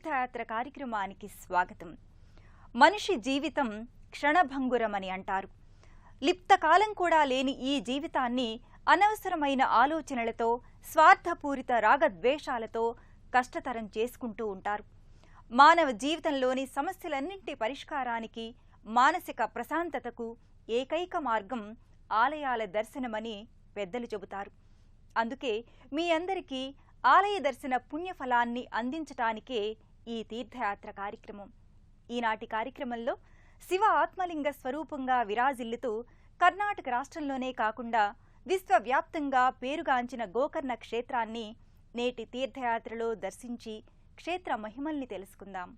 తీర్థయాత్ర కార్యక్రమానికి స్వాగతం. మనిషి జీవితం క్షణభంగురమని అంటారు. లిప్తకాలం కూడా లేని ఈ జీవితాన్ని అనవసరమైన ఆలోచనలతో, స్వార్థపూరిత రాగద్వేషాలతో కష్టతరం చేసుకుంటూ ఉంటారు. మానవ జీవితంలోని సమస్యలన్నింటి పరిష్కారానికి, మానసిక ప్రశాంతతకు ఏకైక మార్గం ఆలయాల దర్శనమని పెద్దలు చెబుతారు. అందుకే మీ అందరికీ ఆలయ దర్శన పుణ్యఫలాన్ని అందించటానికే ఈ తీర్థయాత్ర కార్యక్రమం. ఈనాటి కార్యక్రమంలో శివ ఆత్మలింగ స్వరూపంగా విరాజిల్లుతూ కర్ణాటక రాష్ట్రంలోనే కాకుండా విశ్వవ్యాప్తంగా పేరుగాంచిన గోకర్ణ క్షేత్రాన్ని నేటి తీర్థయాత్రలో దర్శించి క్షేత్ర మహిమల్ని తెలుసుకుందాం.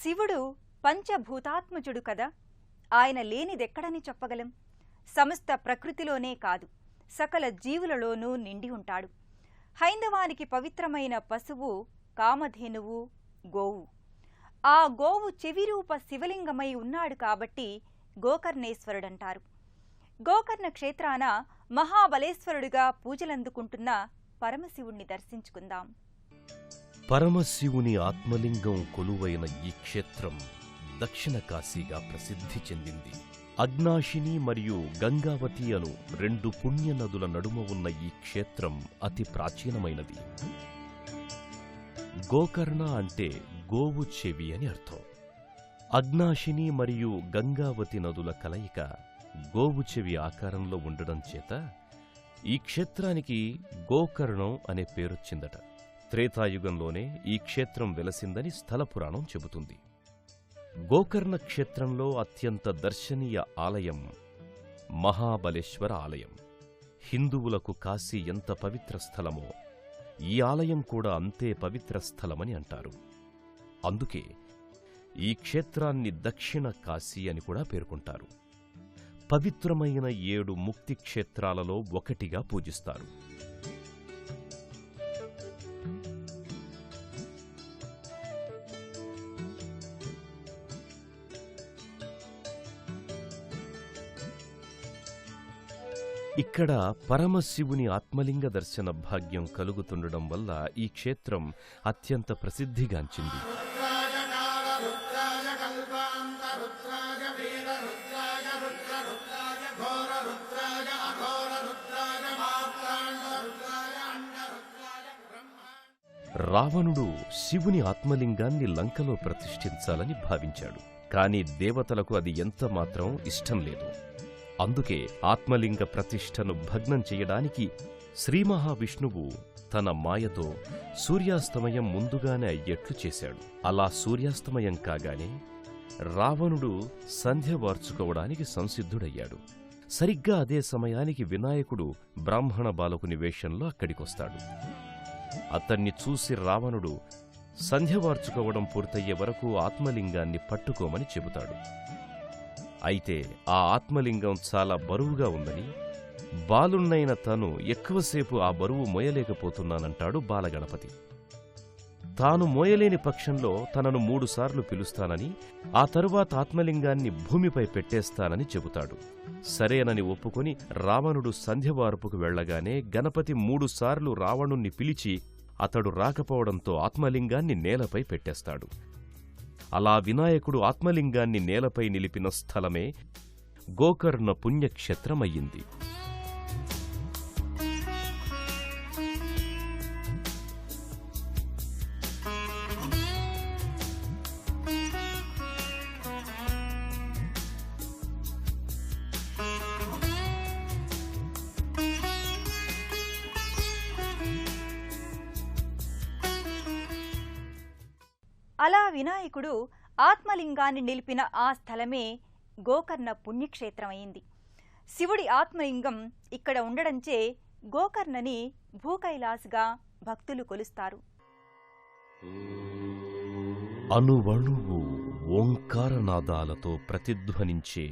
శివుడు పంచభూతాత్మజుడు కదా. ఆయన లేనిదెక్కడని చెప్పగలం. సమస్త ప్రకృతిలోనే కాదు, సకల జీవులలోనూ నిండి ఉంటాడు. హైందవానికి పవిత్రమైన పశువు కామధేనువు, గోవు. ఆ గోవు చెవిరూప శివలింగమై ఉన్నాడు కాబట్టి గోకర్ణేశ్వరుడంటారు. గోకర్ణ క్షేత్రాన మహాబలేశ్వరుడిగా పూజలందుకుంటున్న పరమశివుణ్ణి దర్శించుకుందాం. పరమశివుని ఆత్మలింగం కొలువైన ఈ క్షేత్రం దక్షిణ కాశీగా ప్రసిద్ధి చెందింది. అగ్నాశిని మరియు గంగావతి అను రెండు పుణ్య నదుల నడుమ ఉన్న ఈ క్షేత్రం అతి ప్రాచీనమైనది. గోకర్ణ అంటే గోవు చెవి అని అర్థం. అగ్నాశిని మరియు గంగావతి నదుల కలయిక గోవు చెవి ఆకారంలో ఉండడం చేత ఈ క్షేత్రానికి గోకర్ణం అనే పేరొచ్చిందట. త్రేతాయుగంలోనే ఈ క్షేత్రం వెలసిందని స్థల పురాణం చెబుతుంది. గోకర్ణ క్షేత్రంలో అత్యంత దర్శనీయ ఆలయం మహాబలేశ్వర ఆలయం. హిందువులకు కాశీ ఎంత పవిత్ర స్థలమో ఈ ఆలయం కూడా అంతే పవిత్ర స్థలమని అంటారు. అందుకే ఈ క్షేత్రాన్ని దక్షిణ కాశీ అని కూడా పేర్కొంటారు. పవిత్రమైన 7 ముక్తి క్షేత్రాలలో ఒకటిగా పూజిస్తారు. ఇక్కడ పరమశివుని ఆత్మలింగ దర్శన భాగ్యం కలుగుతుండడం వల్ల ఈ క్షేత్రం అత్యంత ప్రసిద్ధిగాంచింది. రావణుడు శివుని ఆత్మలింగాన్ని లంకలో ప్రతిష్ఠించాలని భావించాడు. కాని దేవతలకు అది ఎంతమాత్రం ఇష్టం లేదు. అందుకే ఆత్మలింగ ప్రతిష్టను భగ్నం చెయ్యడానికి శ్రీ మహావిష్ణువు తన మాయతో సూర్యాస్తమయం ముందుగానే అయ్యేట్లు చేశాడు. అలా సూర్యాస్తమయం కాగానే రావణుడు సంధ్య వార్చుకోవడానికి సంసిద్ధుడయ్యాడు. సరిగ్గా అదే సమయానికి వినాయకుడు బ్రాహ్మణ బాలకుని వేషంలో అక్కడికొస్తాడు. అతన్ని చూసి రావణుడు సంధ్య వార్చుకోవడం పూర్తయ్యే వరకు ఆత్మలింగాన్ని పట్టుకోమని చెబుతాడు. అయితే ఆ ఆత్మలింగం చాలా బరువుగా ఉందని బాలున్నైన తను ఎక్కువసేపు ఆ బరువు మోయలేకపోతున్నానంటాడు బాలగణపతి. తాను మోయలేని పక్షంలో తనను 3 సార్లు పిలుస్తానని, ఆ తరువాత ఆత్మలింగాన్ని భూమిపై పెట్టేస్తానని చెబుతాడు. సరేనని ఒప్పుకొని రావణుడు సంధ్యవార్పుకు వెళ్లగానే గణపతి 3 సార్లు రావణుణ్ణి పిలిచి అతడు రాకపోవడంతో ఆత్మలింగాన్ని నేలపై పెట్టేస్తాడు. అలా వినాయకుడు ఆత్మలింగాన్ని నేలపై నిలిపిన స్థలమే గోకర్ణ పుణ్యక్షేత్రమయ్యింది. అలా వినాయకుడు ఆత్మలింగాన్ని నిలిపిన ఆ స్థలమే గోకర్ణ పుణ్యక్షేత్రమైంది. శివుడి ఆత్మలింగం ఇక్కడ ఉండడంచే గోకర్ణని భూకైలాస్గా భక్తులు కొలుస్తారు. అణువణువు ఓంకారనాదాలతో ప్రతిధ్వనించే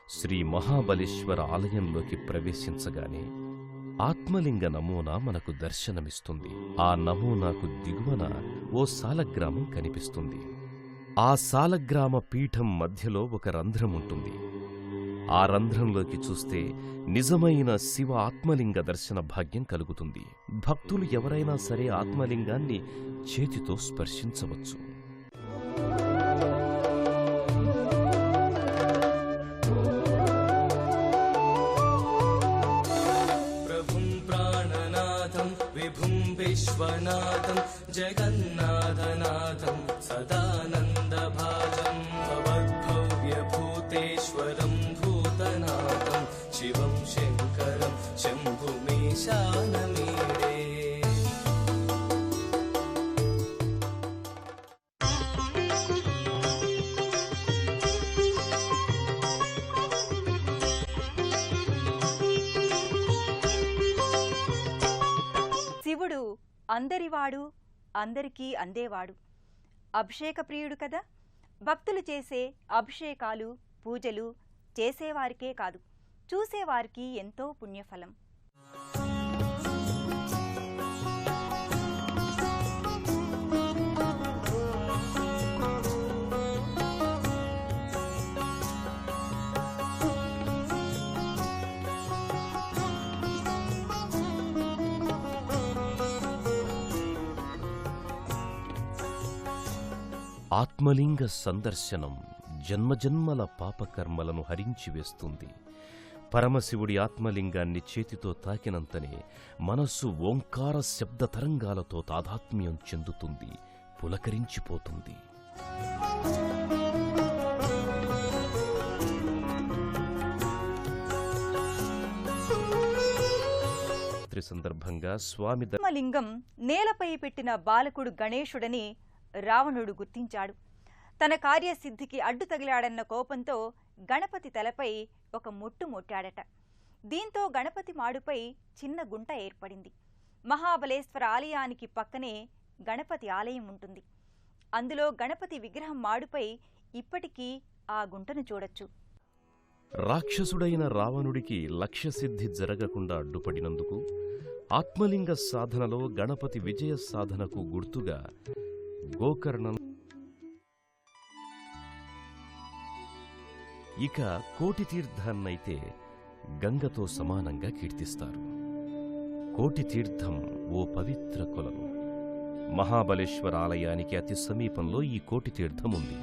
శ్రీ మహాబలేశ్వర ఆలయంలోకి ప్రవేశించగానే ఆత్మలింగ నమూనా మనకు దర్శనమిస్తుంది. ఆ నమూనాకు దిగువన ఓ సాలగ్రామం కనిపిస్తుంది. ఆ సాలగ్రామ పీఠం మధ్యలో ఒక రంధ్రం ఉంటుంది. ఆ రంధ్రంలోకి చూస్తే నిజమైన శివ ఆత్మలింగ దర్శన భాగ్యం కలుగుతుంది. భక్తులు ఎవరైనా సరే ఆత్మలింగాన్ని చేతితో స్పర్శించవచ్చు. విశ్వనాథం జగన్నాథనాథం సదానందభాజం భవద్భవ్యభూతేశ్వరం భూతనాథం శివం శంకరం శంభుమీశానమీడే. శివుడు అందరివాడు, అందరికీ అందేవాడు. అభిషేక ప్రియుడు కదా. భక్తులు చేసే అభిషేకాలు, పూజలు చేసేవారికే కాదు, చూసేవారికి ఎంతో పుణ్యఫలం. ఆత్మలింగ సందర్శనం జన్మజన్మల పాపకర్మలను హరించివేస్తుంది. పరమశివుడి ఆత్మలింగాన్ని చేతితో తాకినంతనే మనస్సు ఓంకార శబ్ద తరంగాలతో తాదాత్మ్యం చెందుతుంది, పులకరించిపోతుంది. సందర్భంగా స్వామి ఆత్మలింగం నేలపై పెట్టిన బాలకుడు గణేశుడని రావణుడు గుర్తించాడు. తన కార్యసిద్ధికి అడ్డు తగిలాడన్న కోపంతో గణపతి తలపై ఒక ముట్టు మొట్టాడట. దీంతో గణపతి మాడుపై చిన్న గుంట ఏర్పడింది. మహాబలేశ్వర ఆలయానికి పక్కనే గణపతి ఆలయం ఉంటుంది. అందులో గణపతి విగ్రహం మాడుపై ఇప్పటికీ ఆ గుంటను చూడొచ్చు. రాక్షసుడైన రావణుడికి లక్ష్యసిద్ధి జరగకుండా అడ్డుపడినందుకు ఆత్మలింగ సాధనలో గణపతి విజయ సాధనకు గుర్తుగా గోకర్ణం. ఇక కోటి తీర్థాన్నైతే గంగతో సమానంగా కీర్తిస్తారు. కోటి తీర్థం ఓ పవిత్ర కొలను. మహాబలేశ్వర ఆలయానికి అతి సమీపంలో ఈ కోటి తీర్థం ఉంది.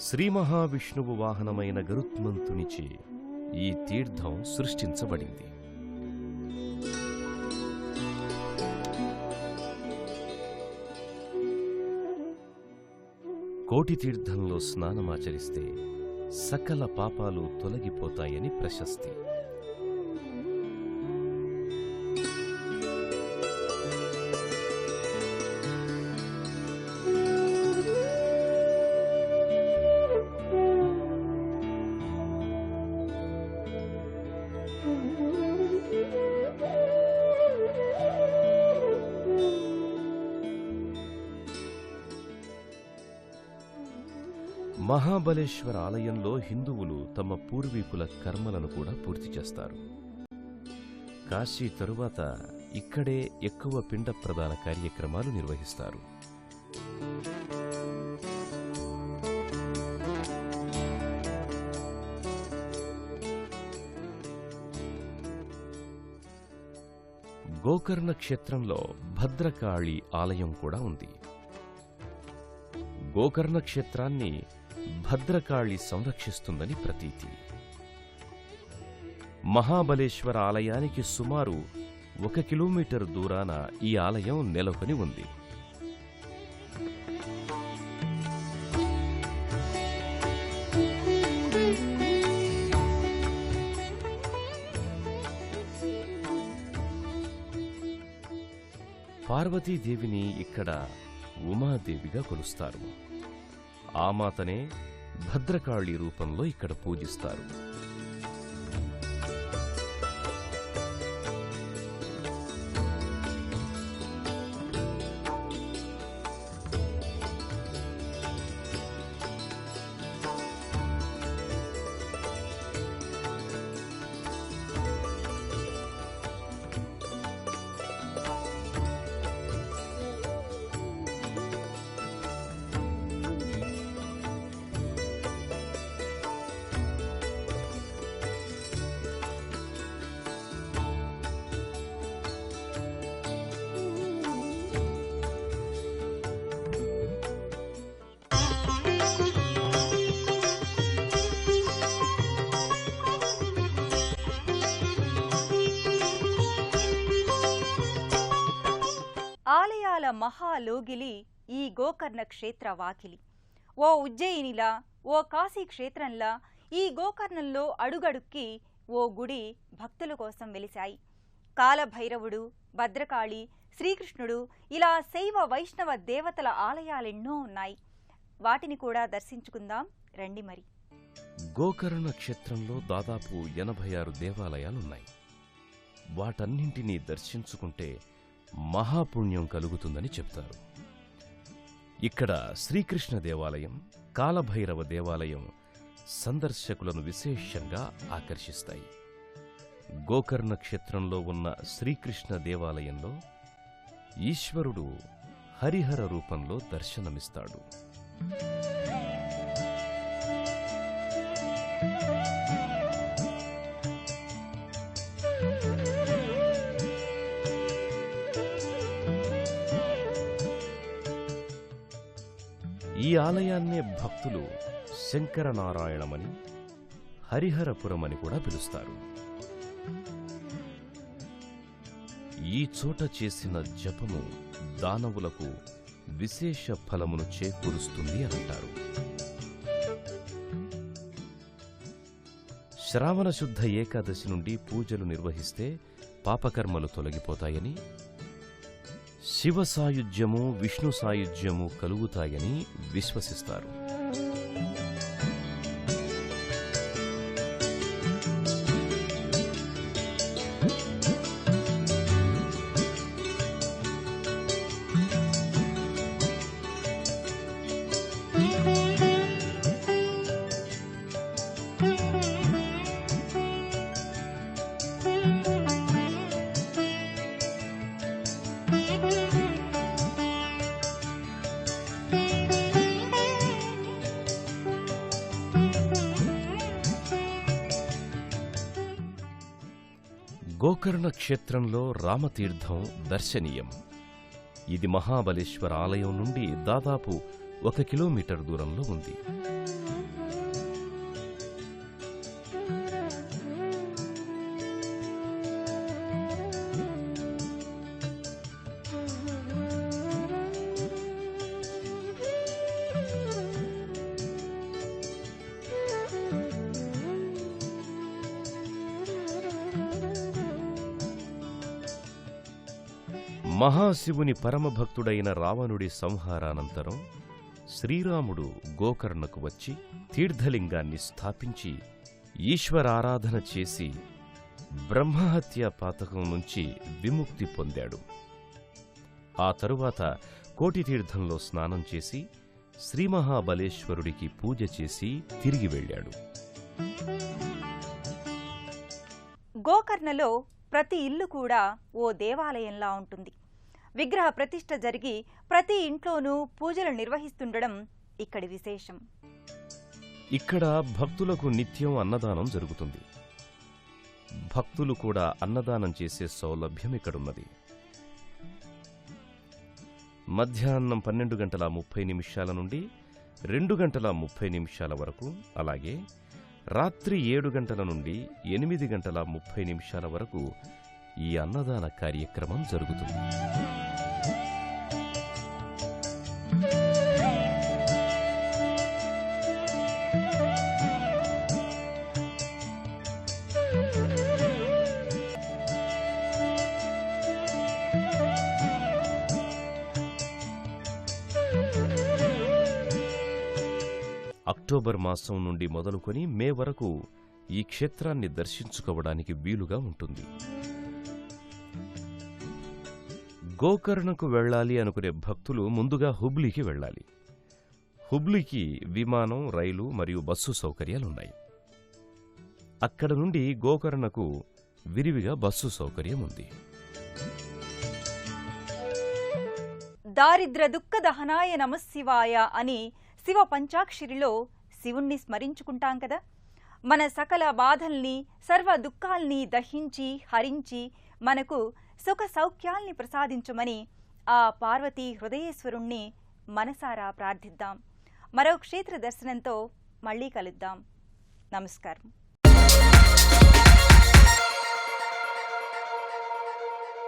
శ్రీ మహావిష్ణువు వాహనమైన గరుత్మంతునిచే ఈ తీర్థం సృష్టించబడింది. కోటి తీర్థంలో స్నానమాచరిస్తే సకల పాపాలు తొలగిపోతాయని ప్రశస్తి. మహాబలేశ్వర ఆలయంలో హిందువులు తమ పూర్వీకుల కర్మలను కూడా పూర్తి చేస్తారు. కాశీ తరువాత ఇక్కడే ఎక్కువ పిండ ప్రదాన కార్యక్రమాలు నిర్వహిస్తారు. గోకర్ణ క్షేత్రంలో భద్రకాళి ఆలయం కూడా ఉంది. గోకర్ణ క్షేత్రాన్ని భద్రకాళి సంరక్షిస్తుందని ప్రతీతి. మహాబలేశ్వర ఆలయానికి సుమారు 1 కిలోమీటర్ దూరాన ఈ ఆలయం నెలకొని ఉంది. పార్వతీదేవిని ఇక్కడ ఉమాదేవిగా కొలుస్తారు. ఆ మాతనే భద్రకాళి రూపంలో ఇక్కడ పూజిస్తారు. మహాలోగిలి ఈ గోకర్ణ క్షేత్ర వాకిలి. ఓ ఉజ్జయినిలా, ఓ కాశీ క్షేత్రంలా ఈ గోకర్ణంలో అడుగడుక్కి ఓ గుడి భక్తుల కోసం వెలిశాయి. కాలభైరవుడు, భద్రకాళి, శ్రీకృష్ణుడు ఇలా శైవ వైష్ణవ దేవతల ఆలయాలెన్నో ఉన్నాయి. వాటిని కూడా దర్శించుకుందాం రండి మరి. గోకర్ణ క్షేత్రంలో దాదాపు 86 దేవాలయాలున్నాయి. వాటన్నింటినీ దర్శించుకుంటే మహాపుణ్యం కలుగుతుందని చెప్తారు. ఇక్కడ శ్రీకృష్ణ దేవాలయం, కాలభైరవ దేవాలయం సందర్శకులను విశేషంగా ఆకర్షిస్తాయి. గోకర్ణ క్షేత్రంలో ఉన్న శ్రీకృష్ణ దేవాలయంలో ఈశ్వరుడు హరిహర రూపంలో దర్శనమిస్తాడు. ఈ ఆలయాన్నే భక్తులు శంకరనారాయణమని, హరిహరపురమని కూడా పిలుస్తారు. ఈ చోట చేసిన జపము దానవులకు విశేష ఫలమును చేకూరుస్తుంది అంటారు. శ్రావణ శుద్ధ ఏకాదశి నుండి పూజలు నిర్వహిస్తే పాపకర్మలు తొలగిపోతాయని, శివ సాయుధ్యము, విష్ణు సాయుధ్యము కలుగుతాయని విశ్వసిస్తారు. గోకర్ణ క్షేత్రంలో రామతీర్థం దర్శనీయం. ఇది మహాబలేశ్వర ఆలయం నుండి దాదాపు 1 కిలోమీటర్ దూరంలో ఉంది. మహాశివుని పరమభక్తుడైన రావణుడి సంహారానంతరం శ్రీరాముడు గోకర్ణకు వచ్చి తీర్థలింగాన్ని స్థాపించి ఈశ్వరారాధన చేసి బ్రహ్మహత్యా పాతకం నుంచి విముక్తి పొందాడు. ఆ తరువాత కోటితీర్థంలో స్నానం చేసి శ్రీమహాబలేశ్వరుడికి పూజ చేసి తిరిగి వెళ్ళాడు. గోకర్ణలో ప్రతి ఇల్లు కూడా ఓ దేవాలయంలా ఉంటుంది. విగ్రహ ప్రతిష్ఠ జరిగి ప్రతి ఇంట్లోనూ పూజలు నిర్వహిస్తుండడం ఇక్కడి విశేషం. ఇక్కడ భక్తులకు నిత్యం అన్నదానం జరుగుతుంది. భక్తులు కూడా అన్నదానం చేసే సౌలభ్యం ఇక్కడున్నది. మధ్యాహ్నం 12:30 నుండి 2:30 వరకు, అలాగే రాత్రి 7 గంటల నుండి 8:30 వరకు ఈ అన్నదాన కార్యక్రమం జరుగుతుంది. అక్టోబర్ మాసం నుండి మొదలుకొని మే వరకు ఈ క్షేత్రాన్ని దర్శించుకోవడానికి వీలుగా ఉంటుంది. గోకర్ణకు వెళ్ళాలి అనుకునే భక్తులు ముందుగా హుబ్లీకి వెళ్ళాలి. హుబ్లీకి విమానం, రైలు మరియు బస్సు సౌకర్యాలున్నాయి. అక్కడ నుండి గోకర్ణకు విరివిగా బస్సు సౌకర్యం ఉంది. దారిద్ర దుఃఖ దహనాయ నమశివాయ అని శివ పంచాక్షరిలో శివుణ్ణి స్మరించుకుంటాం కదా. మన సకల బాధల్ని, సర్వ దుఃఖాల్ని దహించి హరించి మనకు సుఖ సౌఖ్యాల్ని ప్రసాదించమని ఆ పార్వతీ హృదయేశ్వరుణ్ణి మనసారా ప్రార్థిద్దాం. మరో క్షేత్ర దర్శనంతో మళ్ళీ కలుద్దాం. నమస్కారం.